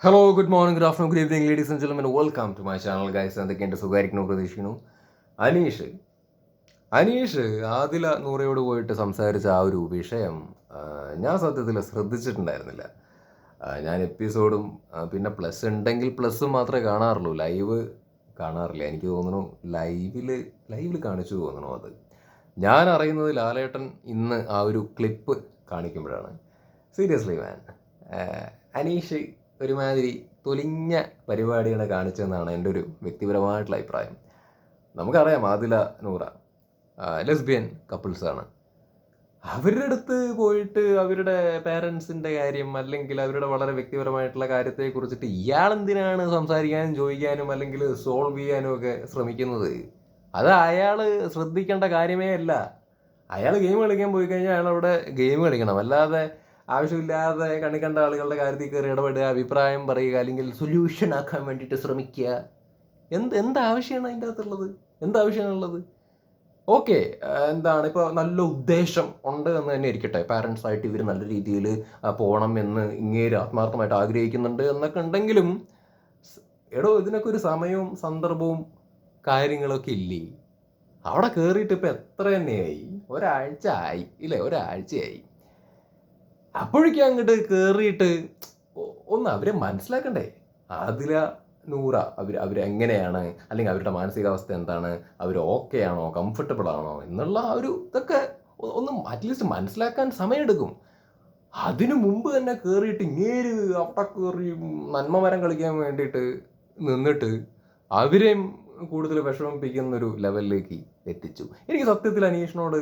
Hello, good morning, good afternoon, good evening, ladies and gentlemen. Welcome to my channel guys. എന്തൊക്കെയുണ്ട്? സുഖമായിരിക്കുന്നു പ്രതീക്ഷിക്കുന്നു. അനീഷ് അനീഷ് ആദില നൂറയോട് പോയിട്ട് സംസാരിച്ച ആ ഒരു വിഷയം ഞാൻ സത്യത്തിൽ ശ്രദ്ധിച്ചിട്ടുണ്ടായിരുന്നില്ല. ഞാൻ എപ്പിസോഡും പിന്നെ പ്ലസ് ഉണ്ടെങ്കിൽ പ്ലസ് മാത്രമേ കാണാറുള്ളൂ, ലൈവ് കാണാറില്ല. എനിക്ക് തോന്നുന്നു ലൈവിൽ കാണിച്ചു തോന്നണു. അത് ഞാൻ അറിയുന്നത് ലാലേട്ടൻ ഇന്ന് ആ ഒരു ക്ലിപ്പ് കാണിക്കുമ്പോഴാണ്. സീരിയസ്ലി മാൻ, അനീഷ് ഒരുമാതിരി തൊലിഞ്ഞ പരിപാടിയാണ് കാണിച്ചതെന്നാണ് എൻ്റെ ഒരു വ്യക്തിപരമായിട്ടുള്ള അഭിപ്രായം. നമുക്കറിയാം ആദില നൂറ ലെസ്ബിയൻ കപ്പിൾസാണ്. അവരുടെ അടുത്ത് പോയിട്ട് അവരുടെ പേരൻസിൻ്റെ കാര്യം അല്ലെങ്കിൽ അവരുടെ വളരെ വ്യക്തിപരമായിട്ടുള്ള കാര്യത്തെ കുറിച്ചിട്ട് ഇയാളെന്തിനാണ് സംസാരിക്കാനും ചോദിക്കാനും അല്ലെങ്കിൽ സോൾവ് ചെയ്യാനും ഒക്കെ ശ്രമിക്കുന്നത്? അത് അയാൾ ശ്രദ്ധിക്കേണ്ട കാര്യമേ അല്ല. അയാൾ ഗെയിം കളിക്കാൻ പോയി കഴിഞ്ഞാൽ അയാൾ അവിടെ ഗെയിം കളിക്കണം, അല്ലാതെ ആവശ്യമില്ലാതെ കണി കണ്ട ആളുകളുടെ കാര്യത്തിൽ കയറി ഇടപെടുക, അഭിപ്രായം പറയുക, അല്ലെങ്കിൽ സൊല്യൂഷൻ ആക്കാൻ വേണ്ടിയിട്ട് ശ്രമിക്കുക. എന്താവശ്യമാണ് അതിൻ്റെ അകത്തുള്ളത്? എന്താവശ്യമാണുള്ളത്? ഓക്കെ, എന്താണ് ഇപ്പോൾ നല്ല ഉദ്ദേശം ഉണ്ട് എന്ന് തന്നെ ഇരിക്കട്ടെ, പാരൻസായിട്ട് ഇവർ നല്ല രീതിയിൽ പോകണം എന്ന് ഇങ്ങേര് ആത്മാർത്ഥമായിട്ട് ആഗ്രഹിക്കുന്നുണ്ട് എന്നൊക്കെ ഉണ്ടെങ്കിലും എടോ, ഇതിനൊക്കെ ഒരു സമയവും സന്ദർഭവും കാര്യങ്ങളൊക്കെ ഇല്ലേ? അവിടെ കയറിയിട്ട് ഇപ്പം എത്ര തന്നെയായി? ഒരാഴ്ച ആയി ഇല്ലേ? ഒരാഴ്ചയായി. അപ്പോഴേക്കും അങ്ങോട്ട് കയറിയിട്ട് ഒന്ന് അവരെ മനസ്സിലാക്കണ്ടേ? ആദില നൂറ അവരെങ്ങനെയാണ്, അല്ലെങ്കിൽ അവരുടെ മാനസികാവസ്ഥ എന്താണ്, അവർ ഓക്കെ ആണോ, കംഫർട്ടബിൾ ആണോ എന്നുള്ള ആ ഒരു ഇതൊക്കെ ഒന്ന് അറ്റ്ലീസ്റ്റ് മനസ്സിലാക്കാൻ സമയമെടുക്കും. അതിനു മുമ്പ് തന്നെ കയറിയിട്ട് ഇങ്ങേര് അവിടെ കയറി നന്മമരം കളിക്കാൻ വേണ്ടിയിട്ട് നിന്നിട്ട് അവരെയും കൂടുതൽ വിഷമിപ്പിക്കുന്നൊരു ലെവലിലേക്ക് എത്തിച്ചു. എനിക്ക് സത്യത്തിൽ അനീഷിനോട്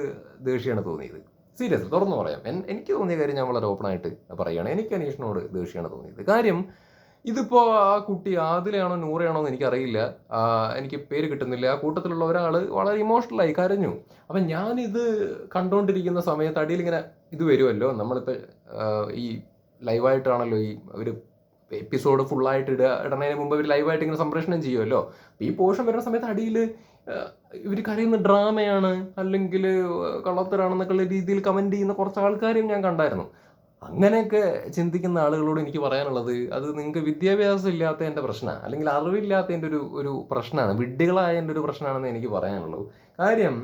ദേഷ്യമാണ് തോന്നിയത്. സീരിയസ്ലി തുറന്നു പറയാം, എനിക്ക് തോന്നിയ കാര്യം ഞാൻ വളരെ ഓപ്പണായിട്ട് പറയുകയാണ്. എനിക്ക് അനീഷിനോട് ദേഷ്യമാണ് തോന്നിയത്. കാര്യം ഇതിപ്പോൾ ആ കുട്ടി ആദിലയാണോ നൂറയാണോ എന്ന് എനിക്കറിയില്ല, എനിക്ക് പേര് കിട്ടുന്നില്ല. ആ കൂട്ടത്തിലുള്ള ഒരാൾ വളരെ ഇമോഷണലായി കരഞ്ഞു. അപ്പം ഞാനിത് കണ്ടുകൊണ്ടിരിക്കുന്ന സമയത്ത് അടിയിലിങ്ങനെ ഇത് വരുമല്ലോ, നമ്മളിപ്പോൾ ഈ ലൈവായിട്ടാണല്ലോ ഈ ഒരു എപ്പിസോഡ് ഫുള്ളായിട്ട് ഇടണതിന് മുമ്പ് ഇവർ ലൈവായിട്ട് ഇങ്ങനെ സംപ്രേഷണം ചെയ്യുമല്ലോ. ഈ പോർഷൻ വരുന്ന സമയത്ത് അടിയിൽ ഇവർ കരയുന്ന ഡ്രാമയാണ് അല്ലെങ്കിൽ കള്ളത്തരാണെന്നൊക്കെയുള്ള രീതിയിൽ കമൻറ്റ് ചെയ്യുന്ന കുറച്ച് ആൾക്കാരെയും ഞാൻ കണ്ടായിരുന്നു. അങ്ങനെയൊക്കെ ചിന്തിക്കുന്ന ആളുകളോട് എനിക്ക് പറയാനുള്ളത്, അത് നിങ്ങൾക്ക് വിദ്യാഭ്യാസം ഇല്ലാത്തതിൻ്റെ പ്രശ്നമാണ്, അല്ലെങ്കിൽ അറിവില്ലാത്തതിൻ്റെ ഒരു പ്രശ്നമാണ്, വിഡ്ഢികളായതിൻ്റെ ഒരു പ്രശ്നമാണെന്ന് എനിക്ക് പറയാനുള്ളൂ. കാര്യം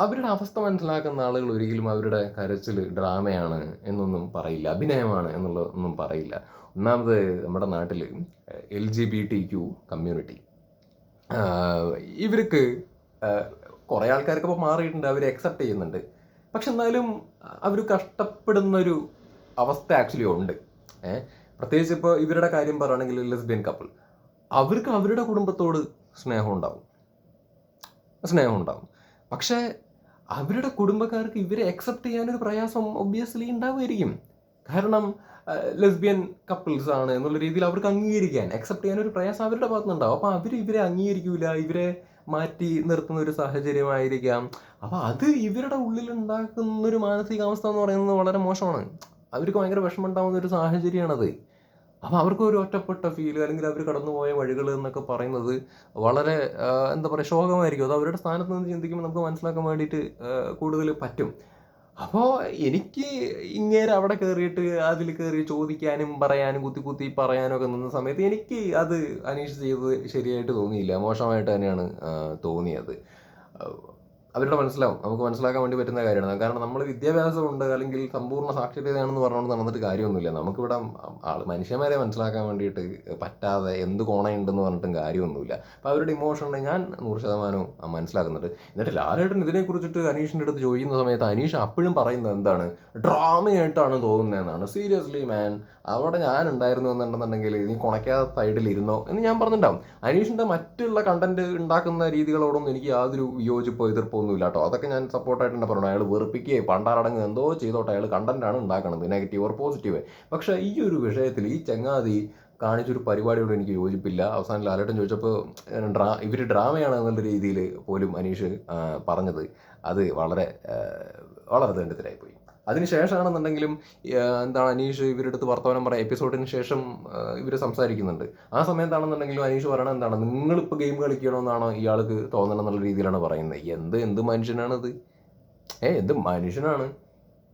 അവരുടെ അവസ്ഥ മനസ്സിലാക്കുന്ന ആളുകൾ ഒരിക്കലും അവരുടെ കരച്ചിൽ ഡ്രാമയാണ് എന്നൊന്നും പറയില്ല, അഭിനയമാണ് എന്നുള്ളതൊന്നും പറയില്ല. ഒന്നാമത് നമ്മുടെ നാട്ടിൽ LGBTQ കമ്മ്യൂണിറ്റി, ഇവർക്ക് കുറേ ആൾക്കാർക്ക് ഇപ്പോൾ മാറിയിട്ടുണ്ട്, അവർ അക്സെപ്റ്റ് ചെയ്യുന്നുണ്ട്. പക്ഷെ എന്നാലും അവർ കഷ്ടപ്പെടുന്നൊരു അവസ്ഥ ആക്ച്വലി ഉണ്ട്. പ്രത്യേകിച്ച് ഇപ്പോൾ ഇവരുടെ കാര്യം പറയുകയാണെങ്കിൽ ലെസ്ബിയൻ കപ്പിൾ, അവർക്ക് അവരുടെ കുടുംബത്തോട് സ്നേഹം ഉണ്ടാവും. പക്ഷേ അവരുടെ കുടുംബക്കാർക്ക് ഇവരെ അക്സെപ്റ്റ് ചെയ്യാനൊരു പ്രയാസം ഒബ്വിയസ്ലി ഉണ്ടാവുമായിരിക്കും. കാരണം ലെസ്ബിയൻ കപ്പിൾസ് ആണ് എന്നുള്ള രീതിയിൽ അവർക്ക് അക്സെപ്റ്റ് ചെയ്യാനൊരു പ്രയാസം അവരുടെ ഭാഗത്തുനിന്നുണ്ടാവും. അപ്പോൾ അവർ ഇവരെ അംഗീകരിക്കൂല, ഇവരെ മാറ്റി നിർത്തുന്ന ഒരു സാഹചര്യമായിരിക്കാം. അപ്പോൾ അത് ഇവരുടെ ഉള്ളിൽ ഉണ്ടാക്കുന്നൊരു മാനസികാവസ്ഥ എന്ന് പറയുന്നത് വളരെ മോശമാണ്. അവർക്ക് ഭയങ്കര വിഷമം ഉണ്ടാകുന്ന ഒരു സാഹചര്യമാണത്. അപ്പോൾ അവർക്ക് ഒരു ഒറ്റപ്പെട്ട ഫീൽ, അല്ലെങ്കിൽ അവർ കടന്നുപോയ വഴികൾ എന്നൊക്കെ പറയുന്നത് വളരെ എന്താ പറയുക, ശോകമായിരിക്കും. അത് അവരുടെ സ്ഥാനത്ത് നിന്ന് ചിന്തിക്കുമ്പോൾ നമുക്ക് മനസ്സിലാക്കാൻ വേണ്ടിയിട്ട് കൂടുതൽ പറ്റും. അപ്പോൾ എനിക്ക് ഇങ്ങേരെ അവിടെ കയറിയിട്ട് അതിൽ കയറി ചോദിക്കാനും പറയാനും കുത്തി പറയാനും ഒക്കെ നിന്ന സമയത്ത് എനിക്ക് അത് അനീഷ് ചെയ്തത് ശരിയായിട്ട് തോന്നിയില്ല, മോശമായിട്ട് തന്നെയാണ് തോന്നിയത്. അവരുടെ നമുക്ക് മനസ്സിലാക്കാൻ വേണ്ടി പറ്റുന്ന കാര്യമാണ്. കാരണം നമ്മൾ വിദ്യാഭ്യാസമുണ്ട് അല്ലെങ്കിൽ സമ്പൂർണ്ണ സാക്ഷരതയാണെന്ന് പറഞ്ഞുകൊണ്ട് നടന്നിട്ട് കാര്യമൊന്നുമില്ല. നമുക്കിവിടെ മനുഷ്യന്മാരെ മനസ്സിലാക്കാൻ വേണ്ടിയിട്ട് പറ്റാതെ എന്ത് കോണയുണ്ടെന്ന് പറഞ്ഞിട്ടും കാര്യമൊന്നുമില്ല. അപ്പോൾ അവരുടെ ഇമോഷനെ ഞാൻ 100% മനസ്സിലാക്കുന്നുണ്ട്. എന്നിട്ട് ലാലേട്ടൻ ഇതിനെക്കുറിച്ചിട്ട് അനീഷിൻ്റെ അടുത്ത് ചോദിക്കുന്ന സമയത്ത് അനീഷ് അപ്പോഴും പറയുന്നത് എന്താണ്, ഡ്രാമയായിട്ടാണ് തോന്നുന്നതെന്നാണ്. സീരിയസ്ലി മാൻ, അവിടെ ഞാൻ ഉണ്ടായിരുന്നു എന്നുണ്ടെന്നുണ്ടെങ്കിൽ നീ കുണയ്ക്കാതെ സൈഡിലിരുന്നോ എന്ന് ഞാൻ പറഞ്ഞിട്ടുണ്ടാവും. അനീഷിൻ്റെ മറ്റുള്ള കണ്ടന്റ് ഉണ്ടാക്കുന്ന രീതികളോടൊന്നും എനിക്ക് യാതൊരു വിയോജിപ്പോ എതിർപ്പോ ഒന്നുമില്ല കേട്ടോ. അതൊക്കെ ഞാൻ സപ്പോർട്ടായിട്ട് തന്നെ പറഞ്ഞു. അയാൾ വെറുപ്പിക്കുകയും പണ്ടാറടങ്ങ് എന്തോ ചെയ്തോട്ടെ, അയാൾ കണ്ടന്റാണ് ഉണ്ടാക്കുന്നത്, നെഗറ്റീവ് ഓർ പോസിറ്റീവ്. പക്ഷേ ഈ ഒരു വിഷയത്തിൽ ഈ ചങ്ങാതി കാണിച്ചൊരു പരിപാടിയോട് എനിക്ക് യോജിപ്പില്ല. അവസാനം ലാലേട്ടൻ ചോദിച്ചപ്പോൾ ഇവർ ഡ്രാമയാണ് എന്നുള്ള രീതിയിൽ പോലും അനീഷ് പറഞ്ഞത്, അത് വളരെ വളരെ ദണ്ഡിതരായിപ്പോയി. അതിനുശേഷമാണെന്നുണ്ടെങ്കിലും എന്താണ് അനീഷ് ഇവരുടെ അടുത്ത് വർത്തമാനം പറയാം, എപ്പിസോഡിന് ശേഷം ഇവർ സംസാരിക്കുന്നുണ്ട്. ആ സമയത്താണെന്നുണ്ടെങ്കിലും അനീഷ് പറയണത് എന്താണ്, നിങ്ങളിപ്പോൾ ഗെയിം കളിക്കണമെന്നാണോ ഇയാൾക്ക് തോന്നണം എന്നുള്ള രീതിയിലാണ് പറയുന്നത്. എന്ത് മനുഷ്യനാണത്? എന്ത് മനുഷ്യനാണ്?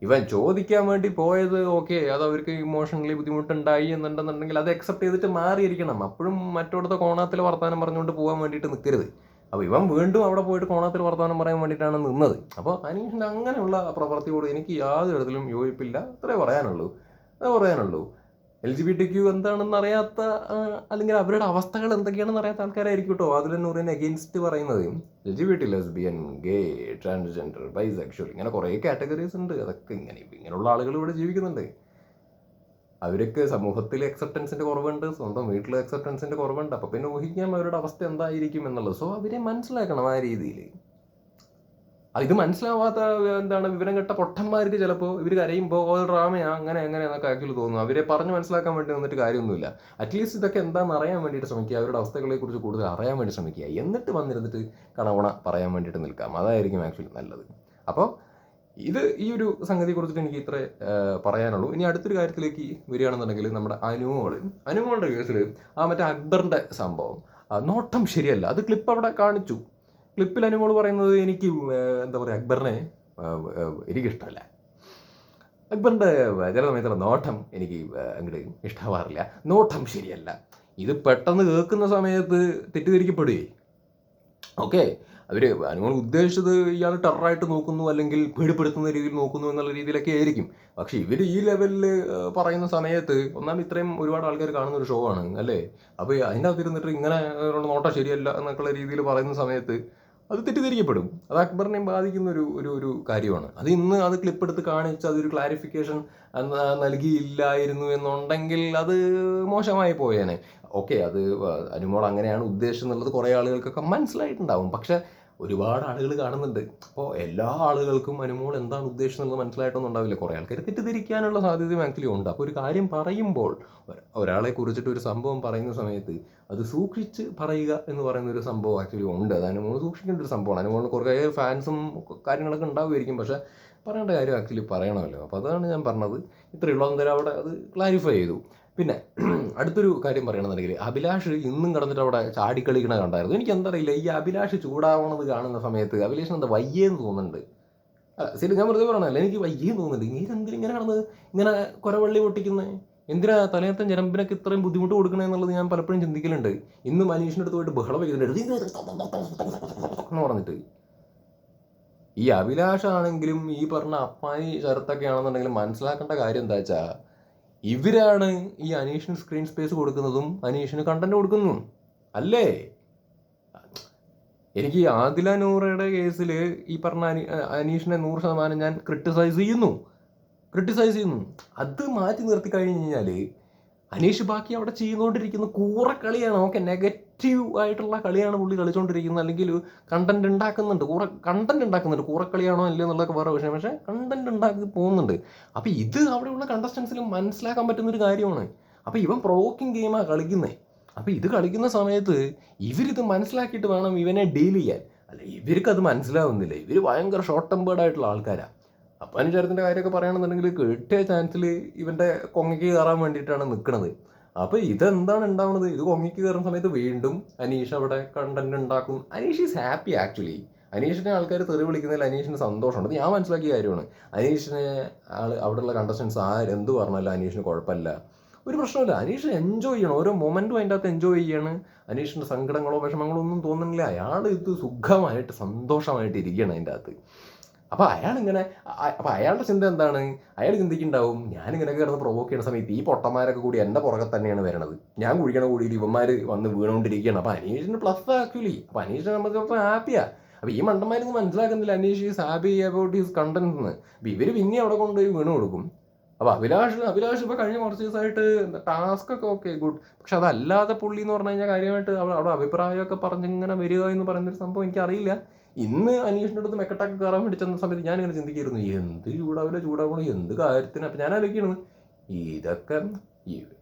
ഇവൻ ചോദിക്കാൻ വേണ്ടി പോയത് ഓക്കെ, അത് അവർക്ക് ഇമോഷണലി ബുദ്ധിമുട്ടുണ്ടായി എന്നുണ്ടെന്നുണ്ടെങ്കിൽ അത് അക്സെപ്റ്റ് ചെയ്തിട്ട് മാറിയിരിക്കണം. അപ്പോഴും മറ്റോടത്തെ കോണാത്തിൽ വർത്തമാനം പറഞ്ഞുകൊണ്ട് പോകാൻ വേണ്ടിയിട്ട് നിൽക്കരുത്. അപ്പോൾ ഇവൻ വീണ്ടും അവിടെ പോയിട്ട് കോണാത്തിൽ വർത്തമാനം പറയാൻ വേണ്ടിയിട്ടാണ് നിന്നത്. അപ്പോൾ അനീഷിൻ്റെ അങ്ങനെയുള്ള പ്രവൃത്തിയോട് എനിക്ക് യാതൊരു തരത്തിലും യോജിപ്പില്ല. അത്രേ പറയാനുള്ളൂ. LGBT എന്താണെന്ന് അറിയാത്ത, അല്ലെങ്കിൽ അവരുടെ അവസ്ഥകൾ എന്തൊക്കെയാണെന്ന് അറിയാത്ത ആൾക്കാരായിരിക്കും കേട്ടോ അതിൽ നൂറിന് അഗെയിൻസ്റ്റ് പറയുന്നത്. LGBT, ലെസ്ബിയൻ, ഗേ, ട്രാൻസ്ജെൻഡർ, ബൈസെക്ഷൽ, ഇങ്ങനെ കുറേ കാറ്റഗറീസ് ഉണ്ട്. അതൊക്കെ ഇങ്ങനെയുള്ള ആളുകൾ ഇവിടെ ജീവിക്കുന്നുണ്ട്. അവർക്ക് സമൂഹത്തിൽ അക്സെപ്റ്റൻസിൻ്റെ കുറവുണ്ട്, സ്വന്തം വീട്ടിൽ അക്സെപ്റ്റൻസിൻ്റെ കുറവുണ്ട്. അപ്പോൾ പിന്നെ ഊഹിക്കാം അവരുടെ അവസ്ഥ എന്തായിരിക്കും എന്നുള്ളത്. സോ അവരെ മനസ്സിലാക്കണം ആ രീതിയിൽ. ഇത് മനസ്സിലാവാത്ത വിവരം കെട്ട പൊട്ടന്മാർക്ക് ചിലപ്പോൾ ഇവർ കരയുമ്പോൾ ഡ്രാമയാ അങ്ങനെ എന്നൊക്കെ ആക്ച്വലി തോന്നുന്നു. അവരെ പറഞ്ഞ് മനസ്സിലാക്കാൻ വേണ്ടി നിന്നിട്ട് കാര്യമൊന്നുമില്ല. അറ്റ്ലീസ്റ്റ് ഇതൊക്കെ എന്താണെന്ന് അറിയാൻ വേണ്ടിയിട്ട് ശ്രമിക്കുക, അവരുടെ അവസ്ഥകളെക്കുറിച്ച് കൂടുതൽ അറിയാൻ വേണ്ടി ശ്രമിക്കുക, എന്നിട്ട് വന്നിരുന്നിട്ട് കണവണ പറയാൻ വേണ്ടിയിട്ട് നിൽക്കാം. അതായിരിക്കും ആക്ച്വലി നല്ലത്. അപ്പോൾ ഈ ഒരു സംഗതിയെക്കുറിച്ചിട്ട് എനിക്ക് ഇത്രേ പറയാനുള്ളൂ. ഇനി അടുത്തൊരു കാര്യത്തിലേക്ക് വരികയാണെന്നുണ്ടെങ്കിൽ നമ്മുടെ അനുമോളുടെ കേസിൽ മറ്റേ അക്ബറിൻ്റെ സംഭവം, നോട്ടം ശരിയല്ല. അത് ക്ലിപ്പ് അവിടെ കാണിച്ചു. ക്ലിപ്പിൽ അനുമോൾ പറയുന്നത് എനിക്ക് അക്ബറിനെ എനിക്കിഷ്ടമല്ല, അക്ബറിൻ്റെ ചില സമയത്തുള്ള നോട്ടം എനിക്ക് അങ്ങോട്ട് ഇഷ്ടമാവാറില്ല, നോട്ടം ശരിയല്ല. ഇത് പെട്ടെന്ന് കേൾക്കുന്ന സമയത്ത് തെറ്റിദ്ധരിക്കപ്പെടുകയെ. ഓക്കെ, അനുമോൾ ഉദ്ദേശിച്ചത് ഇയാൾ ടെററായിട്ട് നോക്കുന്നു അല്ലെങ്കിൽ പേടിപ്പെടുത്തുന്ന രീതിയിൽ നോക്കുന്നു എന്നുള്ള രീതിയിലൊക്കെ ആയിരിക്കും. പക്ഷെ ഇവർ ഈ ലെവലിൽ പറയുന്ന സമയത്ത് ഇത്രയും ഒരുപാട് ആൾക്കാർ കാണുന്ന ഒരു ഷോ ആണ് അല്ലേ. അപ്പോൾ അതിൻ്റെ അകത്ത് ഇരുന്നിട്ട് ഇങ്ങനെ നോട്ടം ശരിയല്ല എന്നൊക്കെയുള്ള രീതിയിൽ പറയുന്ന സമയത്ത് അത് തെറ്റിദ്ധരിക്കപ്പെടും. അത് അക്ബറിനെയും ബാധിക്കുന്ന ഒരു കാര്യമാണ്. അത് ക്ലിപ്പ് എടുത്ത് കാണിച്ച് അതൊരു ക്ലാരിഫിക്കേഷൻ നൽകിയില്ലായിരുന്നു എന്നുണ്ടെങ്കിൽ അത് മോശമായി പോയേനെ. ഓക്കെ, അത് അനുമോൾ അങ്ങനെയാണ് ഉദ്ദേശിച്ചെന്നുള്ളത് കുറേ ആളുകൾക്കൊക്കെ മനസ്സിലായിട്ടുണ്ടാവും. പക്ഷെ ഒരുപാട് ആളുകൾ കാണുന്നുണ്ട്. അപ്പോൾ എല്ലാ ആളുകൾക്കും അനുമോൾ എന്താണ് ഉദ്ദേശിച്ചെന്നുള്ളത് മനസ്സിലായിട്ടൊന്നും ഉണ്ടാവില്ല. കുറേ ആൾക്കാർ തെറ്റിദ്ധരിക്കാനുള്ള സാധ്യതയും ആക്ച്വലി ഉണ്ട്. അപ്പോൾ ഒരു കാര്യം പറയുമ്പോൾ, ഒരാളെ കുറിച്ചിട്ട് ഒരു സംഭവം പറയുന്ന സമയത്ത് അത് സൂക്ഷിച്ച് പറയുക എന്ന് പറയുന്ന ഒരു സംഭവം ആക്ച്വലി ഉണ്ട്. അത് അനുമോൾ സൂക്ഷിക്കേണ്ട ഒരു സംഭവമാണ്. അനുമോളിന് കുറേ ഫാൻസും കാര്യങ്ങളൊക്കെ ഉണ്ടാവുമായിരിക്കും. പക്ഷേ പറയേണ്ട കാര്യം ആക്ച്വലി പറയണമല്ലോ. അപ്പോൾ അതാണ് ഞാൻ പറഞ്ഞത്. ഇത്രയുള്ള അന്നേരം അവിടെ അത് ക്ലാരിഫൈ ചെയ്തു. പിന്നെ അടുത്തൊരു കാര്യം പറയണമെന്നുണ്ടെങ്കിൽ, അഭിലാഷ് ഇന്നും കിടന്നിട്ട് അവിടെ ചാടിക്കളിക്കണ കണ്ടായിരുന്നു. എനിക്ക് എന്തറിയില്ല, ഈ അഭിലാഷ് ചൂടാവണത് കാണുന്ന സമയത്ത് അഭിലാഷിന് എന്താ വയ്യേന്ന് തോന്നുന്നുണ്ട്. ശരി, ഞാൻ വെറുതെ പറയണല്ലോ, എനിക്ക് വയ്യേന്ന് തോന്നുന്നുണ്ട്. ഇങ്ങനെ കിടന്നത് ഇങ്ങനെ കുരവള്ളി പൊട്ടിക്കുന്നത് എന്തിനാ? തലയത്തെ ഞരമ്പിനൊക്കെ ഇത്രയും ബുദ്ധിമുട്ട് കൊടുക്കണേ എന്നുള്ളത് ഞാൻ പലപ്പോഴും ചിന്തിക്കലുണ്ട്. ഇന്ന് മനീഷിൻ്റെ അടുത്ത് പോയിട്ട് ബഹളം വയ്ക്കുന്നുണ്ട് എന്ന് പറഞ്ഞിട്ട്. ഈ അഭിലാഷാണെങ്കിലും ഈ പറഞ്ഞ അപ്പാനി ശരത്തൊക്കെ ആണെന്നുണ്ടെങ്കിലും മനസ്സിലാക്കേണ്ട കാര്യം എന്താ വെച്ചാൽ, ഇവരാണ് ഈ അനീഷിന് സ്ക്രീൻ സ്പേസ് കൊടുക്കുന്നതും അനീഷിന് കണ്ടന്റ് കൊടുക്കുന്നതും അല്ലേ. എനിക്ക് ആദില നൂറയുടെ കേസിൽ ഈ പറഞ്ഞ അനീഷിനെ 100% ഞാൻ ക്രിട്ടിസൈസ് ചെയ്യുന്നു. അത് മാറ്റി നിർത്തി കഴിഞ്ഞ് കഴിഞ്ഞാൽ അനീഷ് ബാക്കി അവിടെ ചെയ്തുകൊണ്ടിരിക്കുന്ന കൂറക്കളിയാണ്. ഓക്കെ, നെഗറ്റീവ് ആയിട്ടുള്ള കളിയാണ് പുള്ളി കളിച്ചുകൊണ്ടിരിക്കുന്നത്, അല്ലെങ്കിൽ കണ്ടന്റ് ഉണ്ടാക്കുന്നുണ്ട്, കൂറക്കളിയാണോ അല്ലയോ എന്നുള്ളതൊക്കെ വേറെ വിഷയം. പക്ഷേ കണ്ടന്റ് ഉണ്ടാക്കി പോകുന്നുണ്ട്. അപ്പോൾ ഇത് അവിടെയുള്ള കണ്ടസ്റ്റൻസിൽ മനസ്സിലാക്കാൻ പറ്റുന്നൊരു കാര്യമാണ്. അപ്പോൾ ഇവൻ പ്രൊവോക്കിംഗ് ഗെയിമാണ് കളിക്കുന്നത്. അപ്പോൾ ഇത് കളിക്കുന്ന സമയത്ത് ഇവരിത് മനസ്സിലാക്കിയിട്ട് വേണം ഇവനെ ഡീൽ ചെയ്യാൻ. അല്ല, ഇവർക്കത് മനസ്സിലാവുന്നില്ല. ഇവർ ഭയങ്കര ഷോർട്ട് ടെമ്പേർഡ് ആയിട്ടുള്ള ആൾക്കാരാണ്. അപ്പം അനുചാരത്തിൻ്റെ കാര്യമൊക്കെ പറയുകയാണെന്നുണ്ടെങ്കിൽ കിട്ടിയ ചാൻസിൽ ഇവൻ്റെ കൊങ്ങയ്ക്ക് കയറാൻ വേണ്ടിയിട്ടാണ് നിൽക്കുന്നത്. അപ്പോൾ ഇതെന്താണ് ഉണ്ടാവുന്നത്? ഇത് കൊങ്ങയ്ക്ക് കയറുന്ന സമയത്ത് വീണ്ടും അനീഷ് അവിടെ കണ്ടന്റ് ഉണ്ടാക്കും. Aneesh is happy actually. അനീഷിനെ ആൾക്കാർ തെറി വിളിക്കുന്നതിൽ അനീഷിന് സന്തോഷമുണ്ട്. ഞാൻ മനസ്സിലാക്കിയ കാര്യമാണ്. അനീഷിനെ അവിടെയുള്ള കണ്ടസ്റ്റൻസ് ആരെന്ത് പറഞ്ഞാലും അനീഷിന് കുഴപ്പമില്ല, ഒരു പ്രശ്നമില്ല. അനീഷ് എൻജോയ് ചെയ്യണം, ഓരോ മൊമെൻറ്റും അതിൻ്റെ അകത്ത് എൻജോയ് ചെയ്യാണ്. അനീഷിൻ്റെ സങ്കടങ്ങളോ വിഷമങ്ങളോ ഒന്നും തോന്നുന്നില്ല. അയാൾ ഇത് സുഖമായിട്ട് സന്തോഷമായിട്ട് ഇരിക്കുകയാണ് അതിൻ്റെ അകത്ത്. അപ്പോൾ അയാളുടെ ചിന്ത എന്താണ്? അയാൾ ചിന്തിക്കുന്നുണ്ടാവും, ഞാനിങ്ങനെ കിടന്ന് പ്രൊവോക്ക് ചെയ്യുന്ന സമയത്ത് ഈ പൊട്ടന്മാരൊക്കെ കൂടി എൻ്റെ പുറകെ തന്നെയാണ് വരണത്, ഞാൻ കുഴിക്കണ കൂടിയിൽ ഇവന്മാർ വന്ന് വീണുകൊണ്ടിരിക്കുകയാണ്. അപ്പോൾ അനീഷിന് പ്ലസ് ആക്ച്വലി. അപ്പോൾ അനീഷിനെ നമുക്ക് ഹാപ്പിയാണ്. അപ്പോൾ ഈ മണ്ടന്മാരൊന്നും മനസ്സിലാക്കുന്നില്ല Aneesh is happy about his content എന്ന്. അപ്പോൾ ഇവർ പിന്നെ അവിടെ കൊണ്ടുപോയി വീണ് കൊടുക്കും. അപ്പോൾ അഭിലാഷ് ഇപ്പോൾ കഴിഞ്ഞ കുറച്ച് ദിവസമായിട്ട് ടാസ്കൊക്കെ ഓക്കെ ഗുഡ്, പക്ഷെ അതല്ലാതെ പുള്ളി എന്ന് പറഞ്ഞു കഴിഞ്ഞാൽ കാര്യമായിട്ട് അവിടെ അഭിപ്രായമൊക്കെ പറഞ്ഞിങ്ങനെ വരിക എന്ന് പറയുന്നൊരു സംഭവം എനിക്കറിയില്ല. ഇന്ന് അനീഷിൻ്റെ അടുത്ത് മെക്കട്ടൊക്കെ കയറാൻ വേണ്ടി ചെന്ന സമയത്ത് ഞാനിങ്ങനെ ചിന്തിക്കായിരുന്നു, എന്ത് ചൂടാവണം എന്ത് കാര്യത്തിന്. അപ്പം ഞാൻ ആലോചിക്കണം, ഇതൊക്കെ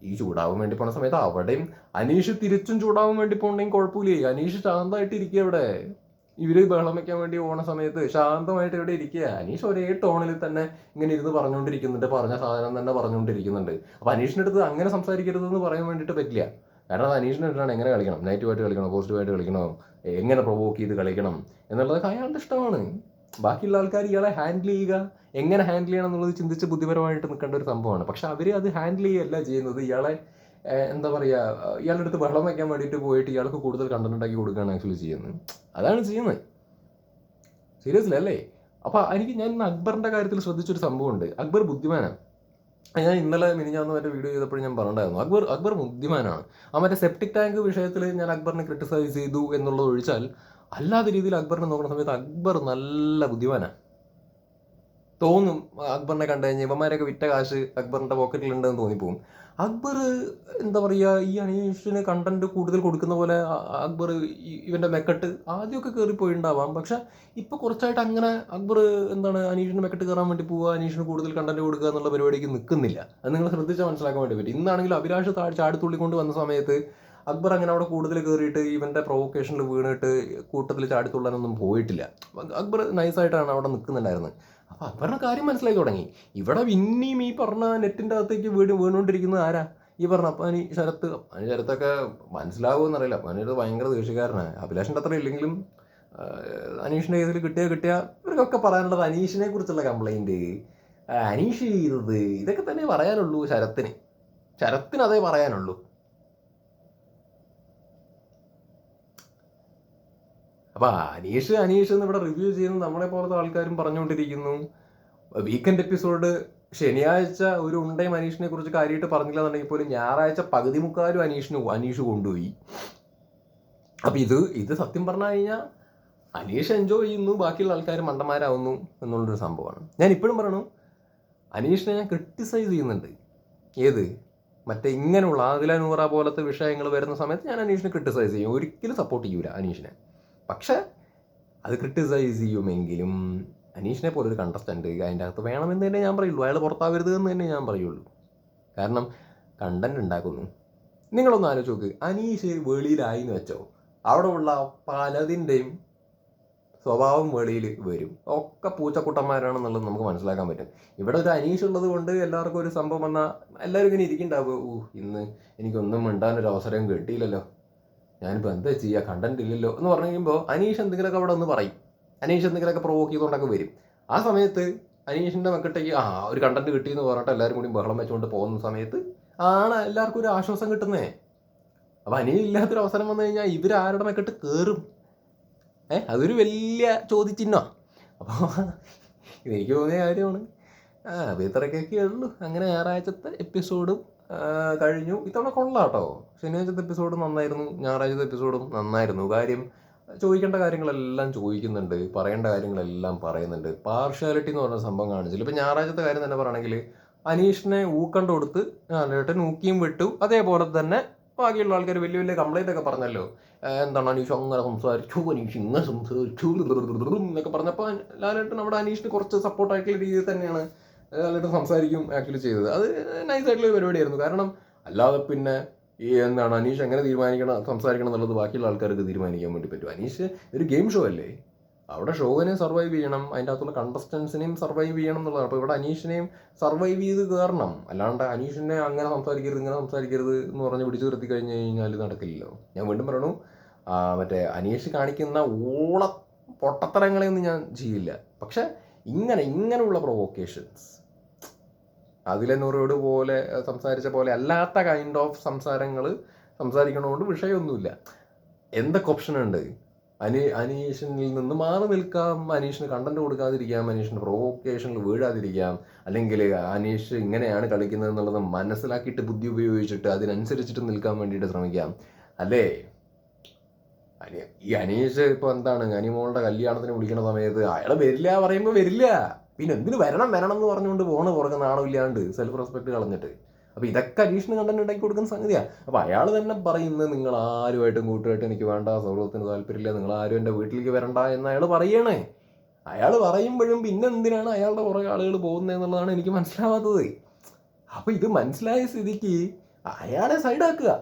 ഈ ചൂടാവാൻ വേണ്ടി പോണ സമയത്ത് അവിടെയും അനീഷ് തിരിച്ചും ചൂടാവാൻ വേണ്ടി പോകണമെങ്കിൽ കുഴപ്പമില്ലേ. അനീഷ് ശാന്തമായിട്ട് ഇരിക്കുക. അവിടെ ഇവര് ബഹളം വയ്ക്കാൻ വേണ്ടി പോണ സമയത്ത് ശാന്തമായിട്ട് ഇവിടെ ഇരിക്കുക. അനീഷ് ഒരേ ടോണിൽ തന്നെ ഇങ്ങനെ ഇരുന്ന് പറഞ്ഞുകൊണ്ടിരിക്കുന്നുണ്ട്, പറഞ്ഞ സാധനം തന്നെ പറഞ്ഞുകൊണ്ടിരിക്കുന്നുണ്ട്. അപ്പോൾ അനീഷിൻ്റെ അടുത്ത് അങ്ങനെ സംസാരിക്കരുതെന്ന് പറയാൻ വേണ്ടിയിട്ട് പറ്റില്ല. കാരണം അത് അനീഷിൻ്റെ അടുത്താണ് എങ്ങനെ കളിക്കണം, നെഗറ്റീവായിട്ട് കളിക്കണോ പോസിറ്റീവായിട്ട് കളിക്കണോ, എങ്ങനെ പ്രൊവോക്ക് ചെയ്ത് കളിക്കണം എന്നുള്ളതൊക്കെ അയാളുടെ ഇഷ്ടമാണ്. ബാക്കിയുള്ള ആൾക്കാർ ഇയാളെ ഹാൻഡിൽ ചെയ്യുക, എങ്ങനെ ഹാൻഡിൽ ചെയ്യണം എന്നുള്ളത് ചിന്തിച്ച് ബുദ്ധിപരമായിട്ട് നിൽക്കേണ്ട ഒരു സംഭവമാണ്. പക്ഷെ അവർ അത് ഹാൻഡിൽ ചെയ്യുകയല്ല ചെയ്യുന്നത്. ഇയാളെ എന്താ പറയുക, ഇയാളുടെ അടുത്ത് ബഹളം വയ്ക്കാൻ വേണ്ടിയിട്ട് പോയിട്ട് ഇയാൾക്ക് കൂടുതൽ കണ്ടന്റ് ഉണ്ടാക്കി കൊടുക്കുകയാണ് ആക്ച്വലി ചെയ്യുന്നത്. അതാണ് ചെയ്യുന്നത്. സീരിയസ്ലി അല്ലേ? അപ്പോൾ ഞാൻ ഇന്ന് അക്ബറിൻ്റെ കാര്യത്തിൽ ശ്രദ്ധിച്ചൊരു സംഭവമുണ്ട്. അക്ബർ ബുദ്ധിമാനാണ്. ഞാൻ ഇന്നലെ മിനിഞ്ഞാന്ന് മറ്റേ വീഡിയോ ചെയ്തപ്പോൾ ഞാൻ പറഞ്ഞിട്ടുണ്ടായിരുന്നു, അക്ബർ ബുദ്ധിമാനാണ്. ആ മറ്റേ സെപ്റ്റിക് ടാങ്ക് വിഷയത്തിൽ ഞാൻ അക്ബറിനെ ക്രിട്ടിസൈസ് ചെയ്തു എന്നുള്ളത് ഒഴിച്ചാൽ അല്ലാത്ത രീതിയിൽ അക്ബറിനെ നോക്കുന്ന സമയത്ത് അക്ബർ നല്ല ബുദ്ധിമാനാണ്. തോന്നും അക്ബറിനെ കണ്ടു കഴിഞ്ഞാൽ ഇവന്മാരൊക്കെ വിറ്റ കാശ് അക്ബറിൻ്റെ പോക്കറ്റിലുണ്ടെന്ന് തോന്നിപ്പോവും. അക്ബർ എന്താ പറയുക, ഈ അനീഷിന് കണ്ടന്റ് കൂടുതൽ കൊടുക്കുന്ന പോലെ അക്ബർ ഇവൻ്റെ മെക്കെട്ട് ആദ്യമൊക്കെ കയറിപ്പോയിണ്ടാവാം. പക്ഷെ ഇപ്പോൾ കുറച്ചായിട്ട് അങ്ങനെ അക്ബർ എന്താണ് അനീഷിന് മെക്കെട്ട് കയറാൻ വേണ്ടി പോവുക, അനീഷിന് കൂടുതൽ കണ്ടന്റ് കൊടുക്കുക എന്നുള്ള പരിപാടിക്ക് നിൽക്കുന്നില്ല. അത് നിങ്ങൾ ശ്രദ്ധിച്ചാൽ മനസ്സിലാക്കാൻ വേണ്ടി പറ്റും. ഇന്നാണെങ്കിൽ അഭിലാഷ് ചാടിത്തുള്ളിക്കൊണ്ട് വന്ന സമയത്ത് അക്ബർ അങ്ങനെ അവിടെ കൂടുതൽ കയറിയിട്ട് ഇവൻ്റെ പ്രൊവോക്കേഷനിൽ വീണിട്ട് കൂട്ടത്തിൽ ചാടിത്തുള്ളാനൊന്നും പോയിട്ടില്ല. അക്ബർ നൈസായിട്ടാണ് അവിടെ നിൽക്കുന്നുണ്ടായിരുന്നത്. അപ്പോൾ അക്ബറിന് കാര്യം മനസ്സിലാക്കി തുടങ്ങി. ഇവിടെ പിന്നെയും ഈ പറഞ്ഞ നെറ്റിൻ്റെ അകത്തേക്ക് വീണുകൊണ്ടിരിക്കുന്നത് ആരാ? ഈ പറഞ്ഞ അപ്പാനി ശരത്തൊക്കെ മനസ്സിലാവുമെന്നറിയില്ല. അപ്പാനിത് ഭയങ്കര ദേഷ്യക്കാരനാണ്. അഭിലാഷിൻ്റെ അത്ര ഇല്ലെങ്കിലും അനീഷിൻ്റെ കേസിൽ കിട്ടിയ ഇവർക്കൊക്കെ പറയാനുള്ളത് അനീഷിനെ കുറിച്ചുള്ള കംപ്ലൈൻറ്റ്, അനീഷ് ചെയ്തത്, ഇതൊക്കെ തന്നെ പറയാനുള്ളൂ ശരത്തിന് അതേ പറയാനുള്ളൂ. അപ്പോൾ അനീഷ് എന്ന് ഇവിടെ റിവ്യൂ ചെയ്യുന്നത് നമ്മളെ പോലത്തെ ആൾക്കാരും പറഞ്ഞുകൊണ്ടിരിക്കുന്നു. വീക്കെൻഡ് എപ്പിസോഡ് ശനിയാഴ്ച ഒരു ഉണ്ടയും അനീഷിനെ കുറിച്ച് കാര്യമായിട്ട് പറഞ്ഞില്ല എന്നുണ്ടെങ്കിൽ പോലും ഞായറാഴ്ച പകുതി മുക്കാലും അനീഷ് കൊണ്ടുപോയി. അപ്പം ഇത് സത്യം പറഞ്ഞു കഴിഞ്ഞാൽ അനീഷ് എൻജോയ് ചെയ്യുന്നു, ബാക്കിയുള്ള ആൾക്കാർ മണ്ടന്മാരാവുന്നു എന്നുള്ളൊരു സംഭവമാണ്. ഞാൻ ഇപ്പോഴും പറയണു, അനീഷിനെ ഞാൻ ക്രിട്ടിസൈസ് ചെയ്യുന്നുണ്ട്. മറ്റേ ഇങ്ങനെയുള്ള ആദില നൂറ പോലത്തെ വിഷയങ്ങൾ വരുന്ന സമയത്ത് ഞാൻ അനീഷിനെ ക്രിട്ടിസൈസ് ചെയ്യും, ഒരിക്കലും സപ്പോർട്ട് ചെയ്യൂല അനീഷിനെ. പക്ഷെ അത് ക്രിട്ടിസൈസ് ചെയ്യുമെങ്കിലും അനീഷിനെ പോലൊരു കണ്ടസ്റ്റൻറ്റ് അതിൻ്റെ അകത്ത് വേണമെന്ന് തന്നെ ഞാൻ പറയുള്ളൂ. അയാൾ പുറത്താവരുത് എന്ന് തന്നെ ഞാൻ പറയുള്ളൂ. കാരണം കണ്ടന്റ് ഉണ്ടാക്കുന്നു. നിങ്ങളൊന്ന് ആലോചിച്ച് നോക്ക്, അനീഷ് വെളിയിലായി എന്ന് വെച്ചോ, അവിടെ ഉള്ള പലതിൻ്റെയും സ്വഭാവം വെളിയിൽ വരും. ഒക്കെ പൂച്ചക്കുട്ടന്മാരാണെന്നുള്ളത് നമുക്ക് മനസ്സിലാക്കാൻ പറ്റും. ഇവിടെ ഒരു അനീഷ് ഉള്ളത് കൊണ്ട് എല്ലാവർക്കും ഒരു സംഭവം വന്നാൽ എല്ലാവരും ഇങ്ങനെ ഇരിക്കുന്നുണ്ടാവും, ഇന്ന് എനിക്കൊന്നും മിണ്ടാനൊരു അവസരം കിട്ടിയില്ലല്ലോ, ഞാനിപ്പോൾ എന്താ ചെയ്യുക, കണ്ടന്റ് ഇല്ലല്ലോ എന്ന് പറഞ്ഞു കഴിയുമ്പോൾ അനീഷ് എന്തെങ്കിലുമൊക്കെ അവിടെ ഒന്ന് പറയും. അനീഷ് എന്തെങ്കിലുമൊക്കെ പ്രൊവോക്ക് ചെയ്തുകൊണ്ടൊക്കെ വരും. ആ സമയത്ത് അനീഷിൻ്റെ മക്കട്ടേക്ക് ഒരു കണ്ടന്റ് കിട്ടിയെന്ന് പറഞ്ഞിട്ട് എല്ലാവരും കൂടി ബഹളം വെച്ചുകൊണ്ട് പോകുന്ന സമയത്ത് എല്ലാവർക്കും ഒരു ആശ്വാസം കിട്ടുന്നേ. അപ്പോൾ അനീഷ് ഇല്ലാത്തൊരു അവസരം വന്നു കഴിഞ്ഞാൽ ഇവരാരുടെ മക്കട്ട് കയറും. അതൊരു വലിയ ചോദ്യചിഹ്നമാണ്. അപ്പോൾ എനിക്ക് തോന്നിയ കാര്യമാണ്. അപ്പോൾ ഇത്രയൊക്കെ ഉള്ളൂ. അങ്ങനെ ഞായറാഴ്ചത്തെ എപ്പിസോഡും കഴിഞ്ഞു. ഇത്തവണ കൊള്ളാട്ടോ. ശനിയാഴ്ചത്തെ എപ്പിസോഡ് നന്നായിരുന്നു, ഞായറാഴ്ചത്തെ എപ്പിസോഡും നന്നായിരുന്നു. കാര്യം ചോദിക്കേണ്ട കാര്യങ്ങളെല്ലാം ചോദിക്കുന്നുണ്ട്, പറയേണ്ട കാര്യങ്ങളെല്ലാം പറയുന്നുണ്ട്. പാർഷ്യാലിറ്റി എന്ന് പറഞ്ഞ സംഭവം കാണിച്ചില്ല. ഇപ്പം ഞായറാഴ്ചത്തെ കാര്യം തന്നെ പറയണമെങ്കിൽ അനീഷിനെ ഊക്കണ്ട് കൊടുത്ത് ലാലേട്ടൻ ഊക്കിയും വിട്ടു. അതേപോലെ തന്നെ ബാക്കിയുള്ള ആൾക്കാർ വലിയ വലിയ കംപ്ലൈൻ്റ് ഒക്കെ പറഞ്ഞല്ലോ, എന്താണ് അനീഷ് അങ്ങനെ സംസാരിച്ചു, അനീഷ് ഇങ്ങനെ സംസാരിച്ചു എന്നൊക്കെ പറഞ്ഞപ്പോൾ ലാലേട്ടൻ അവിടെ അനീഷിന് കുറച്ച് സപ്പോർട്ടായിട്ടുള്ള രീതിയിൽ തന്നെയാണ് ലാലേട്ടൻ സംസാരിക്കും ആക്ച്വലി ചെയ്തത്. അത് നൈസായിട്ടുള്ള പരിപാടിയായിരുന്നു. കാരണം അല്ലാതെ പിന്നെ എന്താണ് അനീഷ് എങ്ങനെ സംസാരിക്കണം എന്നുള്ളത് ബാക്കിയുള്ള ആൾക്കാർക്ക് തീരുമാനിക്കാൻ വേണ്ടി പറ്റും. അനീഷ് ഒരു ഗെയിം ഷോ അല്ലേ, അവിടെ ഷോവിനെ സർവൈവ് ചെയ്യണം, അതിൻ്റെ അകത്തുള്ള കണ്ടസ്റ്റൻസിനെയും സർവൈവ് ചെയ്യണം എന്നുള്ളതാണ്. അപ്പോൾ ഇവിടെ അനീഷിനെയും സർവൈവ് ചെയ്ത് കയറണം. അല്ലാണ്ട് അനീഷിനെ അങ്ങനെ സംസാരിക്കരുത് ഇങ്ങനെ സംസാരിക്കരുത് എന്ന് പറഞ്ഞ് പിടിച്ചു നിർത്തി കഴിഞ്ഞ് കഴിഞ്ഞാൽ നടക്കില്ലല്ലോ. ഞാൻ വീണ്ടും പറയണു, മറ്റേ അനീഷ് കാണിക്കുന്ന പൊട്ടത്തരങ്ങളെയൊന്നും ഞാൻ ചെയ്യില്ല. പക്ഷെ ഇങ്ങനെയുള്ള പ്രൊവോക്കേഷൻസ്, അതിലെ നൂറോട് പോലെ സംസാരിച്ച പോലെ അല്ലാത്ത കൈൻഡ് ഓഫ് സംസാരിക്കണോണ്ട് വിഷയമൊന്നുമില്ല. എന്തൊക്കെ ഓപ്ഷൻ ഉണ്ട്? അനീഷിനിൽ നിന്ന് മാറി നിൽക്കാം, അനീഷിന് കണ്ടന്റ് കൊടുക്കാതിരിക്കാം, അനീഷിന് പ്രൊവോക്കേഷനിൽ വീഴാതിരിക്കാം, അല്ലെങ്കിൽ അനീഷ് ഇങ്ങനെയാണ് കളിക്കുന്നത് എന്നുള്ളത് മനസ്സിലാക്കിയിട്ട് ബുദ്ധി ഉപയോഗിച്ചിട്ട് അതിനനുസരിച്ചിട്ട് നിൽക്കാൻ വേണ്ടിയിട്ട് ശ്രമിക്കാം, അല്ലേ? ഈ അനീഷ് ഇപ്പോൾ എന്താണ് അനിമോളുടെ കല്യാണത്തിന് വിളിക്കുന്ന സമയത്ത് അയാൾ വരില്ല പറയുമ്പോൾ വരില്ല, പിന്നെ എന്തിനു വരണം എന്ന് പറഞ്ഞുകൊണ്ട് പുറകെ നാണമില്ലാണ്ട് സെൽഫ് റെസ്പെക്ട് കളഞ്ഞിട്ട്. അപ്പോൾ ഇതൊക്കെ അനീഷിന് കണ്ടന്റ് ഉണ്ടാക്കി കൊടുക്കുന്ന സംഗതിയാണ്. അപ്പോൾ അയാൾ തന്നെ പറയുന്നത് നിങ്ങൾ ആരുമായിട്ടും കൂട്ടുമായിട്ട് എനിക്ക് വേണ്ട, സൗഹൃദത്തിന് താല്പര്യമില്ല, നിങ്ങൾ ആരും എൻ്റെ വീട്ടിലേക്ക് വരണ്ട എന്ന് അയാൾ പറയണേ. അയാൾ പറയുമ്പോഴും പിന്നെ എന്തിനാണ് അയാളുടെ കുറേ ആളുകൾ പോകുന്നത് എന്നുള്ളതാണ് എനിക്ക് മനസ്സിലാവാത്തത്. അപ്പോൾ ഇത് മനസ്സിലായ സ്ഥിതിക്ക് അയാളെ സൈഡാക്കുക.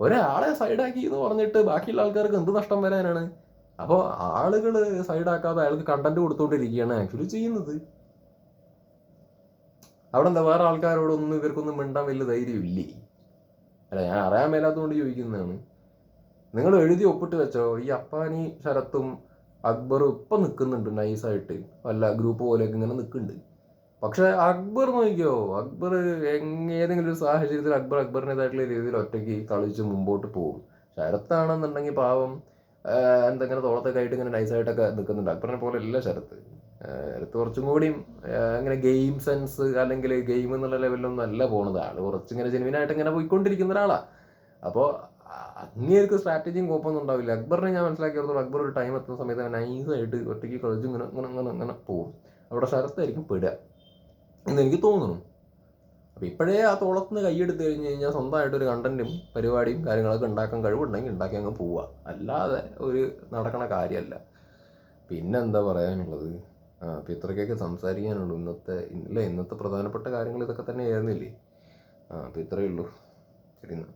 ഒരാളെ സൈഡാക്കി എന്ന് പറഞ്ഞിട്ട് ബാക്കിയുള്ള ആൾക്കാർക്ക് എന്ത് നഷ്ടം വരാനാണ്? അപ്പോൾ ആളുകൾ സൈഡാക്കാതെ അയാൾക്ക് കണ്ടന്റ് കൊടുത്തുകൊണ്ടിരിക്കുകയാണ് ആക്ച്വലി ചെയ്യുന്നത്. അവിടെ എന്താ വേറെ ആൾക്കാരോടൊന്നും ഇവർക്കൊന്നും മിണ്ടാൻ വലിയ ധൈര്യമില്ലേ? അല്ല, ഞാൻ അറിയാൻ മേലാത്തതുകൊണ്ട് ചോദിക്കുന്നതാണ്. നിങ്ങൾ എഴുതി ഒപ്പിട്ട് വെച്ചോ, ഈ അപ്പാനി ശരത്തും അക്ബർ ഇപ്പം നിൽക്കുന്നുണ്ട് നൈസായിട്ട്, വല്ല ഗ്രൂപ്പ് പോലെയൊക്കെ ഇങ്ങനെ നിൽക്കുന്നുണ്ട്. പക്ഷെ അക്ബർ നോക്കിയോ, അക്ബർ ഏതെങ്കിലും ഒരു സാഹചര്യത്തിൽ അക്ബറിൻ്റെതായിട്ടുള്ള രീതിയിൽ ഒറ്റയ്ക്ക് കളിച്ച് മുമ്പോട്ട് പോകും. ശരത്താണെന്നുണ്ടെങ്കിൽ പാവം എന്തെങ്കിലും തോളത്തൊക്കെ ആയിട്ട് ഇങ്ങനെ നൈസായിട്ടൊക്കെ നിൽക്കുന്നുണ്ട്. അക്ബറിനെ പോലെ അല്ല ശരത്ത്. ശരത്ത് കുറച്ചും കൂടിയും ഇങ്ങനെ ഗെയിം സെൻസ് അല്ലെങ്കിൽ ഗെയിം എന്നുള്ള ലെവലിലൊന്നും അല്ല പോകുന്നത്. ആൾ കുറച്ചിങ്ങനെ ജെനുവിനായിട്ട് ഇങ്ങനെ പോയിക്കൊണ്ടിരിക്കുന്ന ഒരാളാണ്. അപ്പോൾ അങ്ങേർക്ക് സ്ട്രാറ്റജിയും കോപ്പൊന്നും ഉണ്ടാവില്ല. അക്ബറിനെ ഞാൻ മനസ്സിലാക്കിയെടുത്തോളം അക്ബർ ഒരു ടൈം എത്തുന്ന സമയത്ത് നൈസായിട്ട് ഒറ്റയ്ക്ക് കളിച്ച് ഇങ്ങനെ ഇങ്ങനെ ഇങ്ങനെ ഇങ്ങനെ പോകും. അവിടെ ശരത്തായിരിക്കും പെടുക എന്നെനിക്ക് തോന്നുന്നു. അപ്പം ഇപ്പോഴേ ആ തോളത്തുനിന്ന് കൈയെടുത്ത് കഴിഞ്ഞ് കഴിഞ്ഞാൽ സ്വന്തമായിട്ടൊരു കണ്ടന്റും പരിപാടിയും കാര്യങ്ങളൊക്കെ ഉണ്ടാക്കാൻ കഴിവുണ്ടെങ്കിൽ ഉണ്ടാക്കി അങ്ങ് പോവുക. അല്ലാതെ ഒരു നടക്കണ കാര്യമല്ല. പിന്നെന്താ പറയാനുള്ളത്? അപ്പം ഇത്രയ്ക്കൊക്കെ സംസാരിക്കാനുള്ളൂ. ഇന്നത്തെ പ്രധാനപ്പെട്ട കാര്യങ്ങൾ ഇതൊക്കെ തന്നെ ആയിരുന്നില്ലേ? അപ്പം ഇത്രയേ ഉള്ളൂ. ശരി എന്നാൽ.